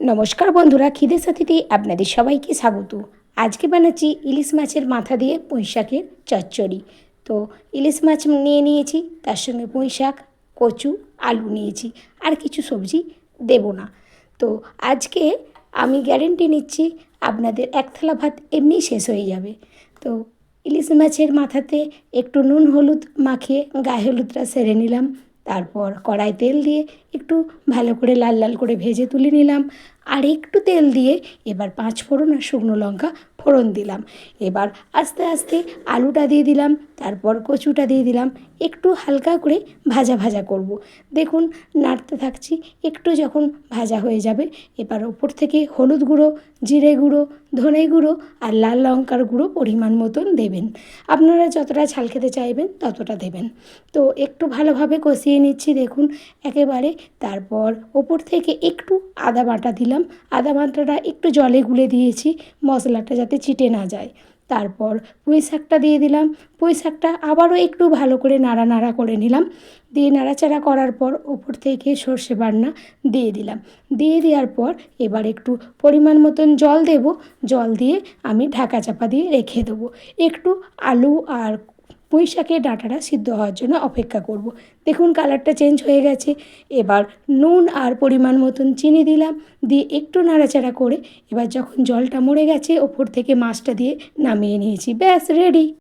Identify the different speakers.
Speaker 1: নমস্কার বন্ধুরা, খিদের সাথীতে আপনাদের সবাইকে স্বাগত। আজকে বানাচ্ছি ইলিশ মাছের মাথা দিয়ে পুঁই শাকের চচ্চড়ি। তো ইলিশ মাছ নিয়ে নিয়েছি, তার সঙ্গে পুঁই শাক, কচু, আলু নিয়েছি, আর কিছু সবজি দেব না। তো আজকে আমি গ্যারেন্টি নিচ্ছি আপনাদের এক থালা ভাত এমনিই শেষ হয়ে যাবে। তো ইলিশ মাছের মাথাতে একটু নুন হলুদ মাখিয়ে গায়ে হলুদটা সেরে নিলাম। তারপর কড়াই তেল দিয়ে একটু ভালো করে লাল লাল করে ভেজে তুলে নিলাম। আর একটু তেল দিয়ে এবার 5 ফোড়ন আর শুকনো লঙ্কা ফোড়ন দিলাম। এবার আস্তে আস্তে আলুটা দিয়ে দিলাম, তারপর কচুটা দিয়ে দিলাম। একটু হালকা করে ভাজা ভাজা করব। দেখুন নাড়তে থাকছি, একটু যখন ভাজা হয়ে যাবে এবার ওপর থেকে হলুদ গুঁড়ো, জিরে গুঁড়ো, ধনে গুঁড়ো আর লাল লঙ্কার গুঁড়ো পরিমাণ মতন দেবেন। আপনারা যতটা ঝাল খেতে চাইবেন ততটা দেবেন। তো একটু ভালোভাবে কষিয়ে নিচ্ছি দেখুন একেবারে। তারপর ওপর থেকে একটু আদা বাটা দিলাম। আদা বাটাটা একটু জলে গুলে দিয়েছি, মশলাটা যাতে ছিটে না যায়। তারপর পুঁই শাকটা দিয়ে দিলাম। পুঁই শাকটা আবারও একটু ভালো করে নাড়ানাড়া করে নিলাম। দিয়ে নাড়াচাড়া করার পর ওপর থেকে সর্ষে বাটনা দিয়ে দিলাম। দিয়ে দেওয়ার পর এবার একটু পরিমাণ মতন জল দেব। জল দিয়ে আমি ঢাকা চাপা দিয়ে রেখে দেবো। একটু আলু আর পুঁই শাকের ডাঁটাটা সিদ্ধ হওয়ার জন্য অপেক্ষা করব। দেখুন কালারটা চেঞ্জ হয়ে গেছে। এবার নুন আর পরিমাণ মতন চিনি দিলাম, দিয়ে একটু নাড়াচাড়া করে এবার যখন জলটা মরে গেছে ওপর থেকে মাছটা দিয়ে নামিয়ে নিয়েছি। ব্যাস রেডি।